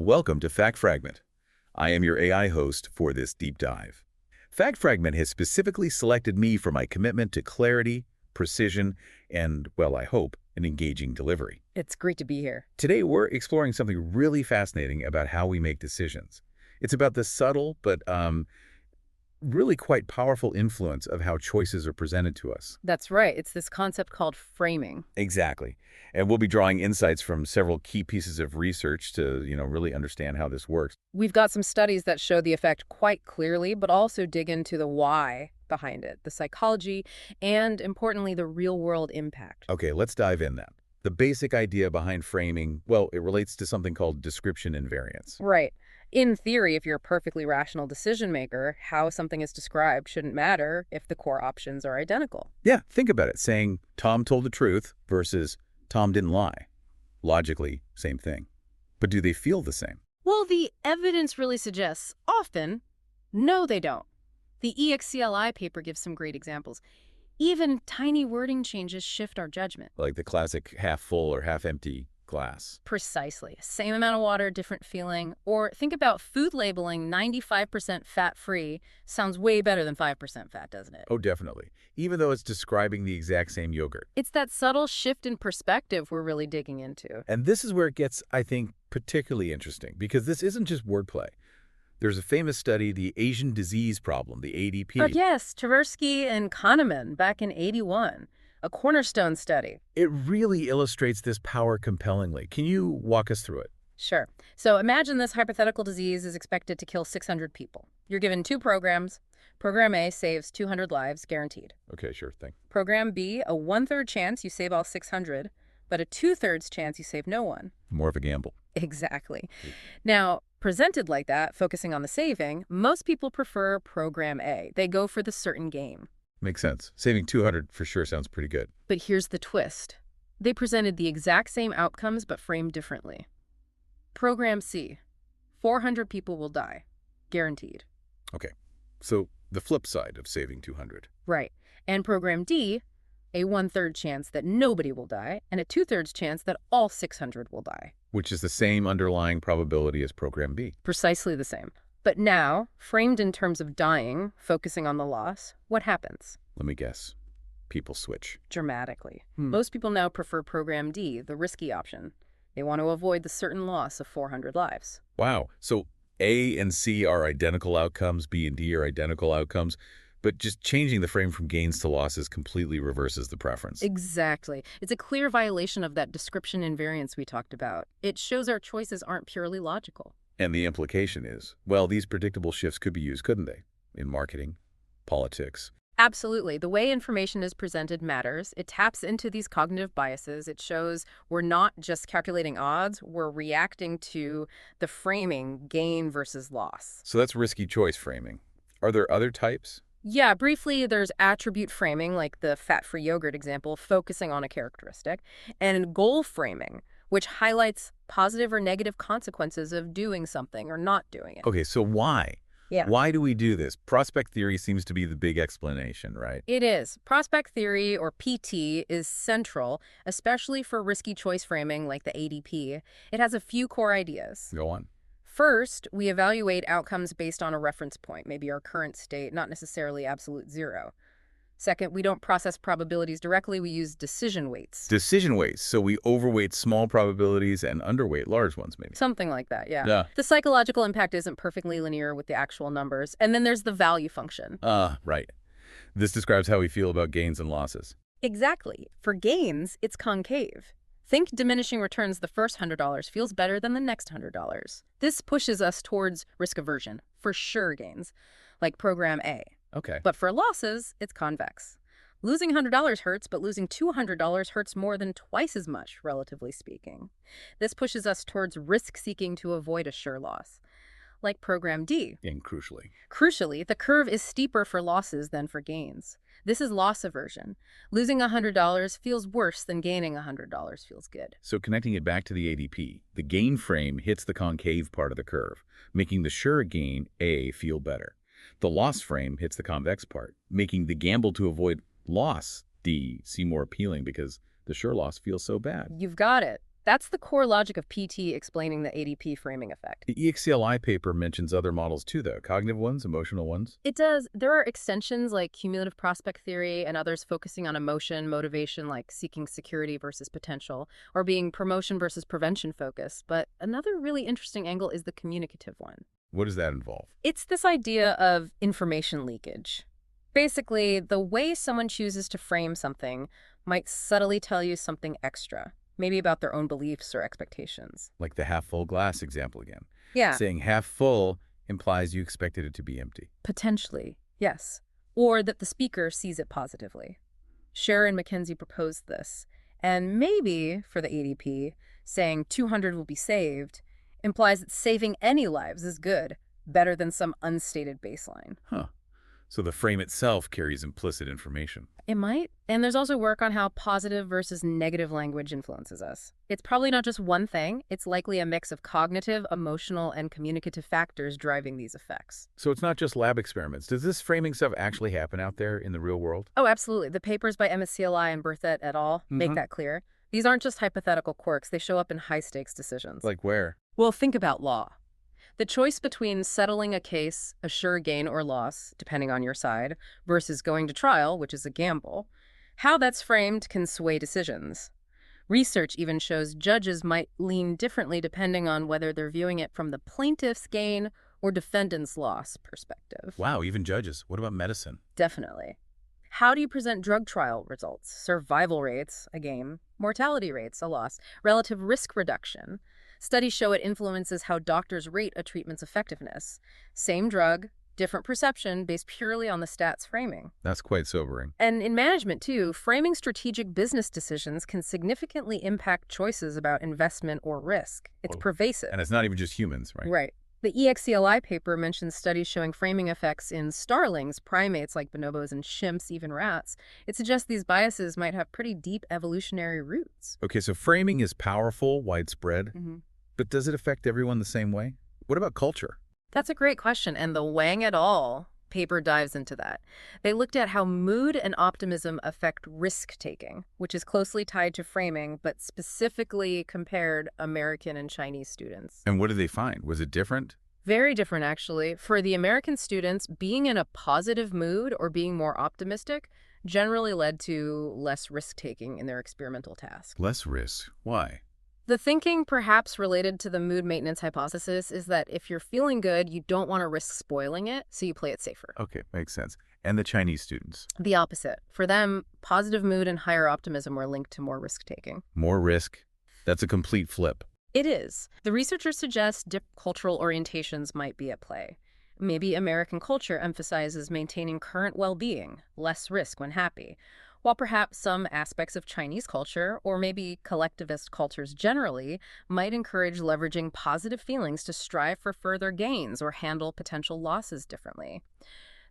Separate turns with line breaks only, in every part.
Welcome to Fact Fragment. I am your AI host for this deep dive. Fact Fragment has specifically selected me for my commitment to clarity, precision, and, well, I hope, an engaging delivery.
It's great to be here.
Today, we're exploring something really fascinating about how we make decisions. It's about the subtle but really quite powerful influence of how choices are presented to us.
That's right. It's this concept called framing.
Exactly. And we'll be drawing insights from several key pieces of research to, really understand how this works.
We've got some studies that show the effect quite clearly, but also dig into the why behind it, the psychology, and importantly, the real-world impact.
Okay, let's dive in then. The basic idea behind framing, well, it relates to something called description invariance.
Right. In theory, if you're a perfectly rational decision maker, how something is described shouldn't matter if the core options are identical.
Yeah, think about it. Saying Tom told the truth versus Tom didn't lie. Logically, same thing. But do they feel the same?
Well, the evidence really suggests often, no, they don't. The EXCLI paper gives some great examples. Even tiny wording changes shift our judgment.
Like the classic half full or half empty glass.
Precisely. Same amount of water, different feeling. Or think about food labeling 95% fat-free sounds way better than 5% fat, doesn't it?
Oh, definitely. Even though it's describing the exact same yogurt.
It's that subtle shift in perspective we're really digging into.
And this is where it gets, I think, particularly interesting, because this isn't just wordplay. There's a famous study, the Asian disease problem, the ADP.
Oh, yes, Tversky and Kahneman back in '81. A cornerstone study.
It really illustrates this power compellingly. Can you walk us through it?
Sure. So imagine this hypothetical disease is expected to kill 600 people. You're given two programs. Program A saves 200 lives, guaranteed.
Okay, sure thing.
Program B, a 1/3 chance you save all 600, but a 2/3 chance you save no one.
More of a gamble.
Exactly. Now, presented like that, focusing on the saving, most people prefer Program A. They go for the certain gain.
Makes sense. Saving 200 for sure sounds pretty good.
But here's the twist. They presented the exact same outcomes but framed differently. Program C, 400 people will die, guaranteed.
Okay, so the flip side of saving 200.
Right. And Program D, a 1/3 chance that nobody will die and a 2/3 chance that all 600 will die.
Which is the same underlying probability as Program B.
Precisely the same. But now, framed in terms of dying, focusing on the loss, what happens?
Let me guess. People switch.
Dramatically. Most people now prefer Program D, the risky option. They want to avoid the certain loss of 400 lives.
Wow. So A and C are identical outcomes, B and D are identical outcomes, but just changing the frame from gains to losses completely reverses the preference.
Exactly. It's a clear violation of that description invariance we talked about. It shows our choices aren't purely logical.
And the implication is, well, these predictable shifts could be used, couldn't they? In marketing, politics.
Absolutely. The way information is presented matters. It taps into these cognitive biases. It shows we're not just calculating odds, we're reacting to the framing, gain versus loss.
So that's risky choice framing. Are there other types?
Yeah, briefly, there's attribute framing, like the fat-free yogurt example, focusing on a characteristic, and goal framing, which highlights positive or negative consequences of doing something or not doing it.
Okay, so why?
Yeah.
Why do we do this? Prospect theory seems to be the big explanation, right?
It is. Prospect theory, or PT, is central, especially for risky choice framing like the ADP. It has a few core ideas.
Go on.
First, we evaluate outcomes based on a reference point, maybe our current state, not necessarily absolute zero. Second, we don't process probabilities directly, we use decision weights.
Decision weights. So we overweight small probabilities and underweight large ones, maybe.
Something like that, yeah.
Yeah.
The psychological impact isn't perfectly linear with the actual numbers. And then there's the value function.
Right. This describes how we feel about gains and losses.
Exactly. For gains, it's concave. Think diminishing returns the first $100 feels better than the next $100. This pushes us towards risk aversion, for sure gains, like Program A.
Okay.
But for losses, it's convex. Losing $100 hurts, but losing $200 hurts more than twice as much, relatively speaking. This pushes us towards risk-seeking to avoid a sure loss, like Program D.
And crucially.
Crucially, the curve is steeper for losses than for gains. This is loss aversion. Losing $100 feels worse than gaining $100 feels good.
So connecting it back to the ADP, the gain frame hits the concave part of the curve, making the sure gain, A, feel better. The loss frame hits the convex part, making the gamble to avoid loss, D, seem more appealing because the sure loss feels so bad.
You've got it. That's the core logic of PT explaining the ADP framing effect.
The EXCLI paper mentions other models too, though. Cognitive ones, emotional ones.
It does. There are extensions like cumulative prospect theory and others focusing on emotion, motivation, like seeking security versus potential, or being promotion versus prevention focused. But another really interesting angle is the communicative one.
What does that involve?
It's this idea of information leakage. Basically, the way someone chooses to frame something might subtly tell you something extra, maybe about their own beliefs or expectations.
Like the half-full glass example again.
Yeah,
Saying half full implies you expected it to be empty.
potentially, yes. Or that the speaker sees it positively. Scherer and McKenzie proposed this. And maybe, for the ADP, saying 200 will be saved implies that saving any lives is good, better than some unstated baseline.
Huh. So the frame itself carries implicit information.
It might. And there's also work on how positive versus negative language influences us. It's probably not just one thing. It's likely a mix of cognitive, emotional, and communicative factors driving these effects.
So it's not just lab experiments. Does this framing stuff actually happen out there in the real world?
Oh, absolutely. The papers by MSCLI and Berthet et al. Make that clear. These aren't just hypothetical quirks. They show up in high-stakes decisions.
Like where?
Well, think about law. The choice between settling a case, a sure gain or loss, depending on your side, versus going to trial, which is a gamble, how that's framed can sway decisions. Research even shows judges might lean differently depending on whether they're viewing it from the plaintiff's gain or defendant's loss perspective.
Wow, even judges. What about medicine?
Definitely. How do you present drug trial results? Survival rates, a gain. Mortality rates, a loss. Relative risk reduction. Studies show it influences how doctors rate a treatment's effectiveness. Same drug, different perception based purely on the stats framing.
That's quite sobering.
And in management, too, framing strategic business decisions can significantly impact choices about investment or risk. It's pervasive.
And it's not even just humans, right?
Right. The EXCLI paper mentions studies showing framing effects in starlings, primates like bonobos, and chimps, even rats. It suggests these biases might have pretty deep evolutionary roots.
Okay, so framing is powerful, widespread, but does it affect everyone the same way? What about culture?
That's a great question, and the Wang et al. Paper dives into that. They looked at how mood and optimism affect risk-taking, which is closely tied to framing, but specifically compared American and Chinese students.
And what did they find? Was it different?
Very different, actually. For the American students, being in a positive mood or being more optimistic generally led to less risk-taking in their experimental tasks.
Less risk. Why?
The thinking, perhaps related to the mood maintenance hypothesis, is that if you're feeling good, you don't want to risk spoiling it, so you play it safer.
Okay, makes sense. And the Chinese students?
The opposite. For them, positive mood and higher optimism were linked to more risk-taking.
More risk? That's a complete flip.
It is. The researchers suggest different cultural orientations might be at play. Maybe American culture emphasizes maintaining current well-being, less risk when happy, while perhaps some aspects of Chinese culture, or maybe collectivist cultures generally, might encourage leveraging positive feelings to strive for further gains or handle potential losses differently.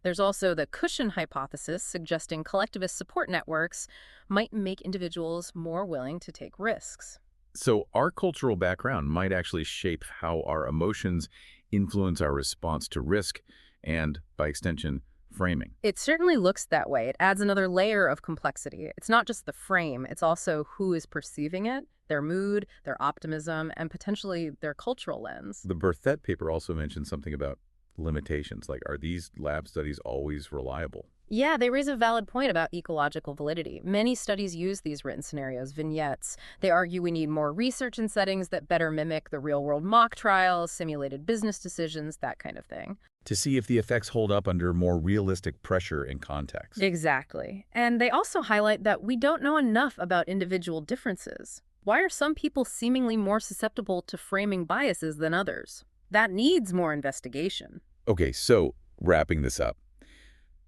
There's also the cushion hypothesis, suggesting collectivist support networks might make individuals more willing to take risks.
So our cultural background might actually shape how our emotions influence our response to risk and, by extension, framing.
It certainly looks that way. It adds another layer of complexity. It's not just the frame, it's also who is perceiving it, their mood, their optimism, and potentially their cultural lens.
The Berthet paper also mentioned something about limitations. Like, are these lab studies always reliable?
Yeah, they raise a valid point about ecological validity. Many studies use these written scenarios, vignettes. They argue we need more research in settings that better mimic the real-world mock trials, simulated business decisions, that kind of thing.
To see if the effects hold up under more realistic pressure and context.
Exactly. And they also highlight that we don't know enough about individual differences. Why are some people seemingly more susceptible to framing biases than others? That needs more investigation.
Okay, so wrapping this up.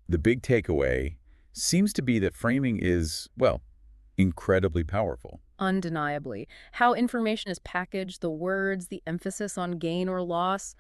The big takeaway seems to be that framing is, well, incredibly powerful.
Undeniably. How information is packaged, the words, the emphasis on gain or loss,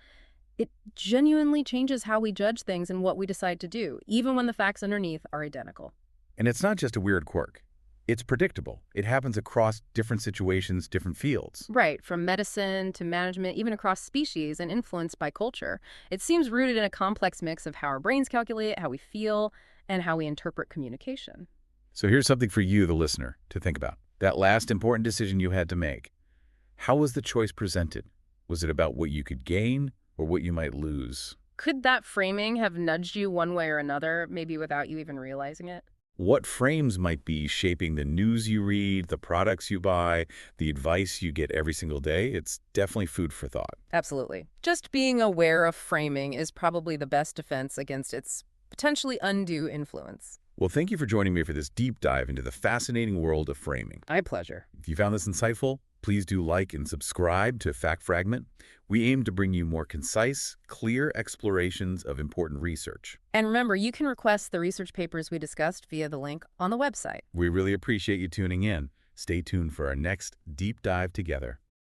it genuinely changes how we judge things and what we decide to do, even when the facts underneath are identical.
And it's not just a weird quirk. It's predictable. It happens across different situations, different fields.
Right, from medicine to management, even across species and influenced by culture. It seems rooted in a complex mix of how our brains calculate, how we feel, and how we interpret communication.
So here's something for you, the listener, to think about. That last important decision you had to make. How was the choice presented? Was it about what you could gain or what you might lose?
Could that framing have nudged you one way or another, maybe without you even realizing it?
What frames might be shaping the news you read, the products you buy, the advice you get every single day? It's definitely food for thought.
Absolutely. Just being aware of framing is probably the best defense against its potentially undue influence.
Well, thank you for joining me for this deep dive into the fascinating world of framing.
My pleasure.
If you found this insightful, please do like and subscribe to Fact Fragment. We aim to bring you more concise, clear explorations of important research.
And remember, you can request the research papers we discussed via the link on the website.
We really appreciate you tuning in. Stay tuned for our next deep dive together.